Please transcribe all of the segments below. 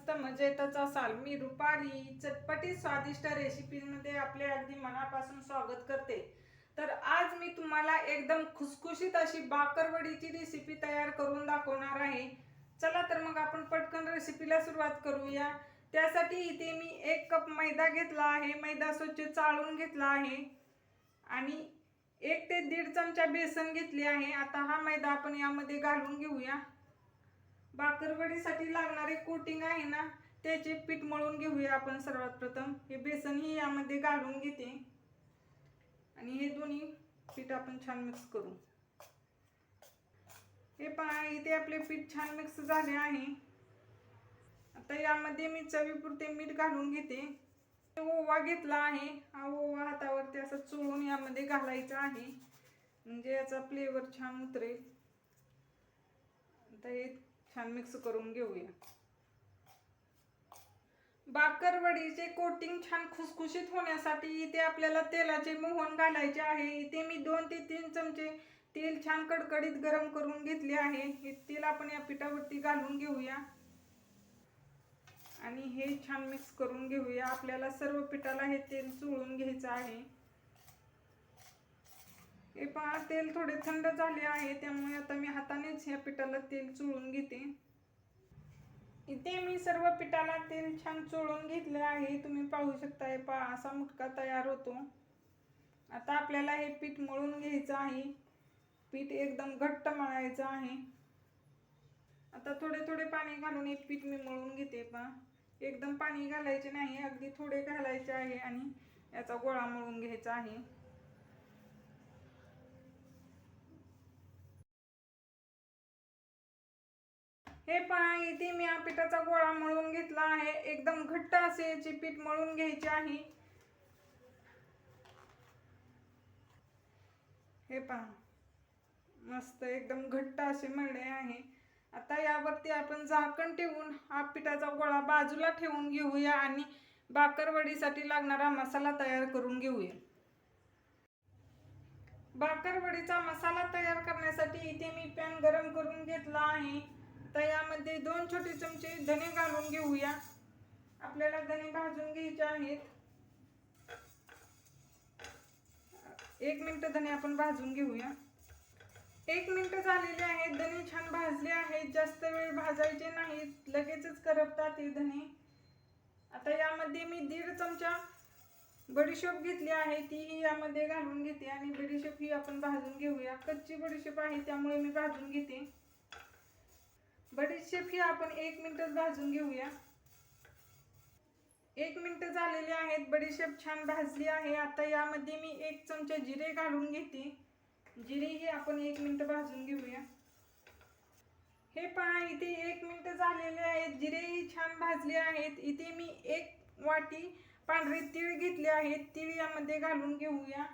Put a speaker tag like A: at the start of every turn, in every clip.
A: मस्त मजेतच असाल. मी रुपाली चटपटी स्वादिष्ट रेसिपीमध्ये आपले अगदी मनापासून स्वागत करते. तर आज मी तुम्हाला एकदम खुसखुशीत अशी बाकरवडीची रेसिपी तयार करून दाखवणार आहे. चला तर मग आपण पटकन रेसिपीला सुरुवात करूया. त्यासाठी इथे मी 1 कप मैदा घेतला आहे. मैदा स्वच्छ चाळून घेतला आहे आणि 1 ते 1.5 चमचा बेसन घेतले आहे. आता हा मैदा आपण यामध्ये घालून घेऊया. बाकरवडीसाठी लागणारे कोटिंग आहे ना, त्याचे पीठ मळून घेऊया आपण. सर्वात प्रथम हे बेसन ही यामध्ये घालून घेते आणि हे दोन्ही पीठ आपण छान मिक्स करू. हे पहा, इथे आपले पीठ छान मिक्स झाले आहे. आता यामध्ये मी चवीपुरते मीठ घालून घेते. ओवा घेतला आहे. हा ओवा हातावरती असं चोळून यामध्ये घालायचा आहे, म्हणजे याचा फ्लेवर छान उतरेल. आता हे छान मिक्स करून घेऊया. बाकरवडीचे कोटिंग छान खुसखुशीत होण्यासाठी इथे आपल्याला तेलाचे मोहन घालायचे आहे. इथे मी 2 ते 3 चमचे तेल छान कडकडीत गरम करून घेतले आहे. हे तेल आपण या पिठावरती घालून घेऊया आणि हे छान मिक्स करून घेऊया. आपल्याला सर्व पिठाला हे तेल चोळून घ्यायचं आहे. हे पहा, तेल थोडे थंड झाले आहे, त्यामुळे आता मी हातानेच या पिठाला तेल चोळून घेते. इथे मी सर्व पिठाला तेल छान चोळून घेतले आहे. तुम्ही पाहू शकता. हे पहा, असा मुटका तयार होतो. आता आपल्याला हे पीठ मळून घ्यायचं आहे. पीठ एकदम घट्ट मळायचं आहे. आता थोडे थोडे पाणी घालून हे पीठ मी मळून घेते. पहा, एकदम पाणी घालायचे नाही, अगदी थोडे घालायचे आहे आणि याचा गोळा मळून घ्यायचा आहे. हे पहा, इथे मी या पिठाचा गोळा मळून घेतला आहे. एकदम घट्ट असे याचे पीठ मळून घ्यायचे आहे. हे पहा, मस्त एकदम घट्ट असे मळले आहे. आता यावरती आपण झाकण ठेवून हा पिठाचा गोळा बाजूला ठेवून घेऊया आणि बाकरवडीसाठी लागणारा मसाला तयार करून घेऊया. बाकरवडीचा मसाला तयार करण्यासाठी इथे मी पॅन गरम करून घेतला आहे. तर यामध्ये 2 छोटे चमचे धने घालून घेऊया. आपल्याला धने भाजून घ्यायचे आहेत. 1 मिनिट धने आपण भाजून घेऊया. 1 मिनिट झालेले आहेत. धने छान भाजले आहेत. जास्त वेळ भाजायचे नाहीत, लगेचच करपतात हे धने. आता यामध्ये मी 1.5 चमचा बडीशेप घेतली आहे, तीही यामध्ये घालून घेते आणि बडीशेप ही आपण भाजून घेऊया. कच्ची बडीशेप आहे, त्यामुळे मी भाजून घेते. बडीशेप ही आपण 1 मिनिटच भाजून घेऊया. 1 मिनिट झालेले आहेत. बडीशेप छान भाजली आहे. आता यामध्ये मी 1 चमचा जिरे घालून घेते. जिरे ही आपण 1 मिनिट भाजून घेऊया. हे पहा, इथे 1 मिनिट झालेले आहेत. जिरे ही छान भाजले आहेत. इथे मी 1 वाटी पांढरे तीळ घेतले आहेत. तीळ यामध्ये घालून घेऊया.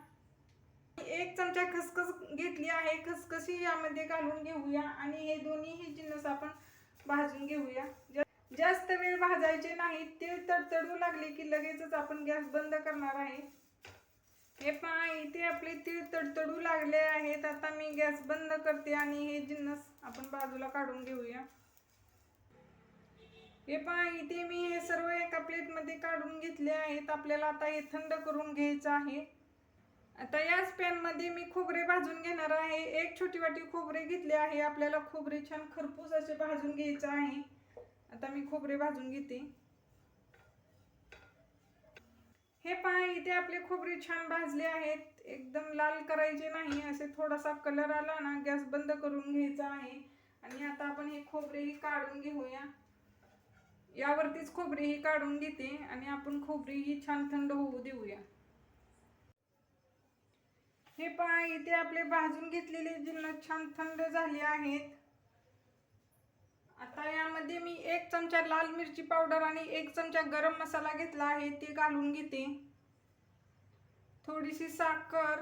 A: 1 चमचा खसखस घेतली आहे. खसखस ही यामध्ये घालून घेऊया आणि हे दोन्ही जिन्नस आपण भाजून घेऊया. जास्त वेळ भाजायचे नाही. तीळ तडतडू लागले की लगेचच आपण गॅस बंद करणार आहे. हे पहा, इथे आपले तीळ तडतडू लागले आहेत. आता मी गॅस बंद करते आणि हे जिन्नस आपण बाजूला काढून घेऊया. हे पहा, इथे मी हे सर्व एका प्लेटमध्ये काढून घेतले आहेत. आपल्याला आता हे थंड करून घ्यायचं आहे. आता याच पॅनमध्ये मी खोबरे भाजून घेणार आहे. 1 छोटी वाटी खोबरे घेतले आहे. आपल्याला खोबरे छान खरपूस असे भाजून घ्यायचे आहे. आता मी खोबरे भाजून घेते. हे पहा, इथे आपले खोबरे छान भाजले आहेत. एकदम लाल करायचे नाही, असे थोडासा कलर आला ना गॅस बंद करून घ्यायचा आहे. आणि आता आपण हे खोबरेही काढून घेऊया. यावरतीच खोबरेही काढून घेते आणि आपण खोबरेही छान थंड होऊ देऊया. हे पहा, इथे आपले भाजून घेतलेले जिन्नस छान थंड झाले आहेत. आता यामध्ये मी 1 चमचा लाल मिरची पावडर आणि 1 चमचा गरम मसाला घेतला आहे, ते घालून घेते. थोडीशी साखर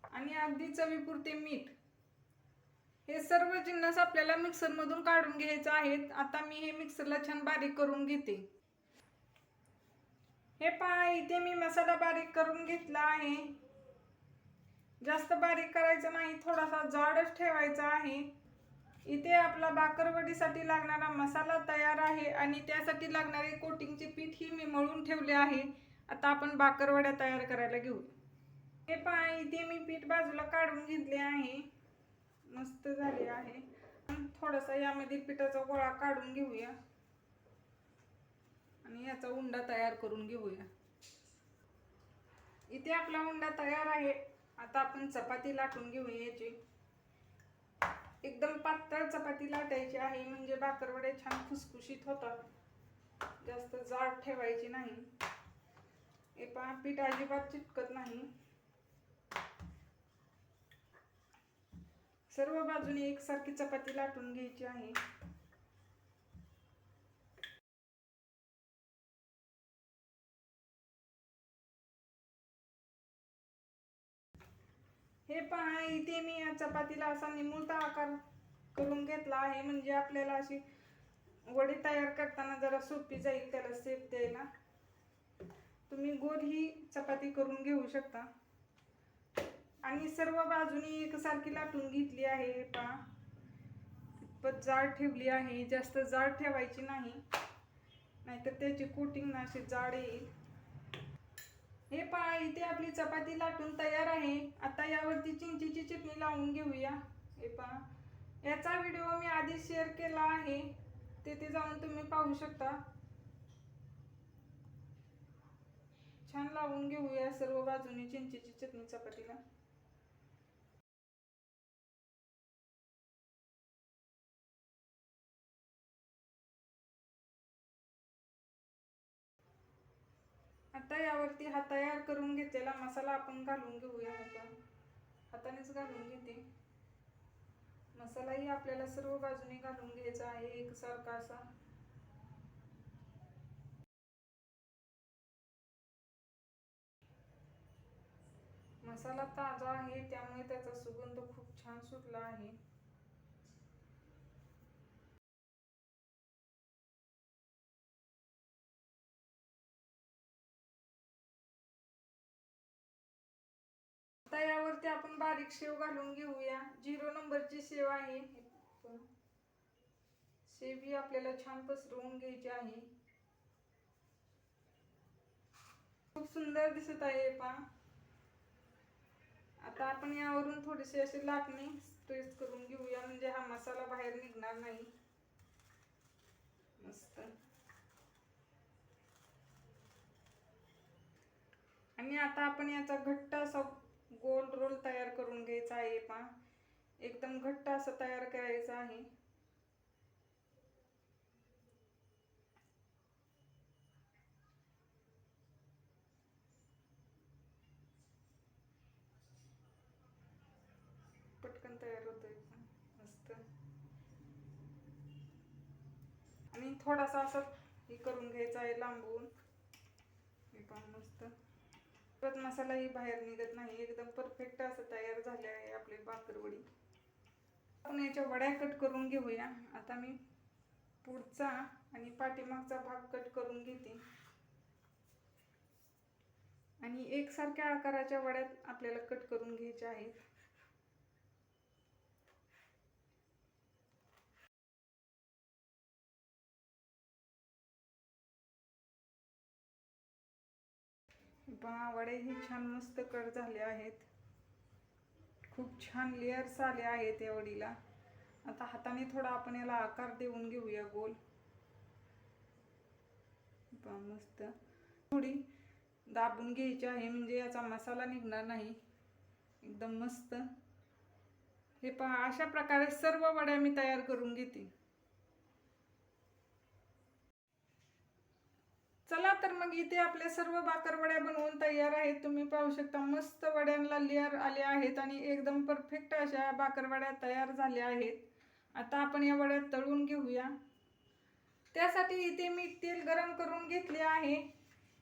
A: आणि अगदी चवीपुरते मीठ. हे सर्व जिन्नस आपल्याला मिक्सरमधून काढून घ्यायचे आहेत. आता मी हे मिक्सरला छान बारीक करून घेते. हे पहा, इथे मी मसाला बारीक करून घेतला आहे. जास्त बारीक करायचं नाही, थोडासा जाडच ठेवायचा आहे. इथे आपला बाकरवडीसाठी लागणारा मसाला तयार आहे आणि त्यासाठी लागणारे कोटिंगचे पीठ ही मी मळून ठेवले आहे. आता आपण बाकरवड्या तयार करायला घेऊ. हे पहा, इथे मी पीठ बाजूला काढून घेतले आहे. मस्त झाले आहे. थोडासा यामध्ये पिठाचा गोळा काढून घेऊया आणि याचा उंडा तयार करून घेऊया. इथे आपला उंडा तयार आहे. आता आपण चपाती लाटून घेऊया. याची एकदम पातळ चपाती लाटायची आहे, म्हणजे बाकरवडे छान खुसखुशीत होतात. जास्त जाड ठेवायची नाही. हे पहा, पीठ अजिबात चिटकत नाही. सर्व बाजूने एकसारखी चपाती लाटून घ्यायची आहे. हे पहा, इथे मी या चपातीला असा निमुळता आकार करून घेतला आहे, म्हणजे आपल्याला अशी वडी तयार करताना जरा सोपी जाईल त्याला शेप द्यायला. तुम्ही गोल ही चपाती करून घेऊ शकता. आणि सर्व बाजूनी एकसारखी लाटून घेतली आहे. हे पहा, पण जाड ठेवली आहे. जास्त जाड ठेवायची नाही, नाहीतर त्याची कोटिंग ना अशी जाड येईल. हे पहा, इथे आपली चपाती लाटून तयार आहे. आता यावरती चिंचेची चटणी लावून घेऊया. हे पहा, याचा व्हिडिओ मी आधी शेअर केला आहे, तिथे जाऊन तुम्ही पाहू शकता. छान लावून घेऊया सर्व बाजूने चिंचेची चटणी चपातीला. आता यावरती हा तयार करून घेतलेला मसाला आपण घालून घेऊया. हातानेच घालून घेते. मसालाही आपल्याला सर्व बाजूने घालून घ्यायचा आहे एकसारखा असा. मसाला ताजा आहे, त्यामुळे त्याचा सुगंध खूप छान सुटला आहे. आता यावरती आपण बारीक शेव घालून घेऊया. 0 नंबरची शेव आहे. शेव ही आपल्याला छान पसरवून घ्यायची आहे. खूप सुंदर दिसत आहे पहा. आता आपण यावरून थोडेसे असे लाटणे स्प्रेस करून घेऊया, म्हणजे हा मसाला बाहेर निघणार नाही. मस्त. आणि आता आपण याचा घट्ट असा गोल रोल तयार करून घ्यायचा आहे. पहा, एकदम घट्ट असं तयार करायचं आहे. पटकन तयार होतोय. मस्त. आणि थोडासा असं हे करून घ्यायचा आहे लांबून. हे पण मस्त. परत मसालाही बाहेर निघत नाही. एकदम परफेक्ट असं तयार झाले आहे आपली बाकरवडी. आपण याच्या वड्या कट करून घेऊया. आता मी पुढचा आणि पाठीमागचा भाग कट करून घेते. आणि एकसारख्या आकाराच्या वड्या आपल्याला कट करून घ्यायच्या आहेत. पहा, वडे ही छान मस्त कट झाले आहेत. खूप छान लेयर्स आले आहेत या वडीला. आता हाताने थोडा आपण याला आकार देऊन घेऊया गोल. पहा, मस्त. थोडी दाबून घ्यायची आहे, म्हणजे याचा मसाला निघणार नाही. एकदम मस्त. हे पहा, अशा प्रकारे सर्व वड्या मी तयार करून घेते. चला तर मग इथे आपल्या सर्व बाकरवड्या बनवून तयार आहेत. तुम्ही पाहू शकता मस्त वड्यांना लेअर आले आहेत आणि एकदम परफेक्ट अशा बाकरवड्या तयार झाल्या आहेत. आता आपण या वड्या तळून घेऊया. त्यासाठी इथे मी तेल गरम करून घेतले आहे.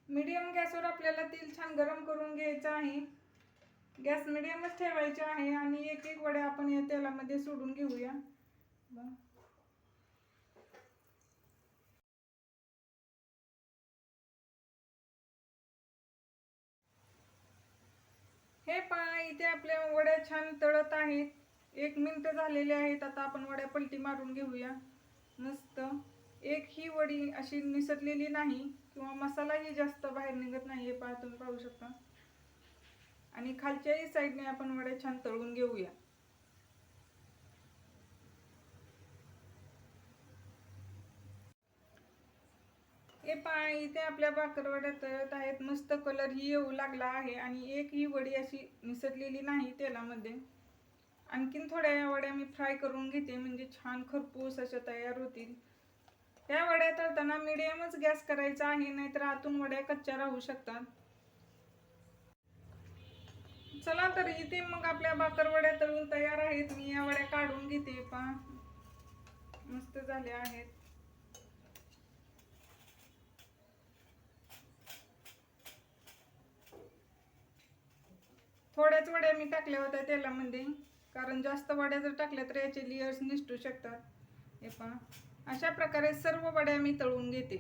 A: मीडियम गॅसवर आपल्याला तेल छान गरम करून घ्यायचं आहे. गॅस मीडियमच ठेवायचा आहे आणि एक एक वड्या आपण या तेलामध्ये सोडून घेऊया. हे पहा, इथे आपल्या वड्या छान तळत आहेत. 1 मिनिट झालेले आहेत. आता आपण वड्या पलटी मारून घेऊया. मस्त एक ही वडी अशी निसटलेली नाही किंवा मसालाही जास्त बाहेर निघत नाही, हे पहा तुम्ही पाहू शकता. आणि खालच्याही साईडने आपण वड्या छान तळून घेऊया. हे पहा इथे आपल्या भाकरवड्या तळत आहेत. मस्त कलर ही येऊ लागला आहे आणि एक ही वडी अशी निसटलेली नाही तेलामध्ये. आणखीन थोड्या या वड्या मी फ्राय करून घेते, म्हणजे छान खरपूस अशा तयार होतील. या वड्या तळताना मिडियमच गॅस करायचा आहे, नाहीतर आतून वड्या कच्च्या राहू शकतात. चला तर इथे मग आपल्या भाकरवड्या तळून तयार आहेत. मी या वड्या काढून घेते. पहा मस्त झाल्या आहेत. थोड्याच वड्या मी टाकल्या होत्या तेलामध्ये, कारण जास्त वड्या जर टाकल्या तर याचे लेयर्स निसटू शकतात. हे पहा अशा प्रकारे सर्व वड्या मी तळून घेते.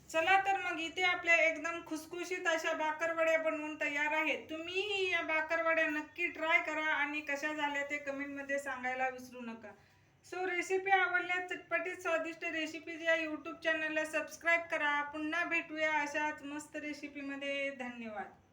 A: चला तर मग इथे आपल्या एकदम खुसखुशीत अशा भाकरवड्या बनवून तयार आहेत. तुम्हीही या भाकरवड्या नक्की ट्राय करा आणि कशा झाल्या ते कमेंटमध्ये सांगायला विसरू नका. सो रेसिपी आवडल्यास चटपटीत स्वादिष्ट रेसिपीज या यूट्यूब चॅनलला सबस्क्राईब करा. पुन्हा भेटूया अशाच मस्त रेसिपीमध्ये. धन्यवाद.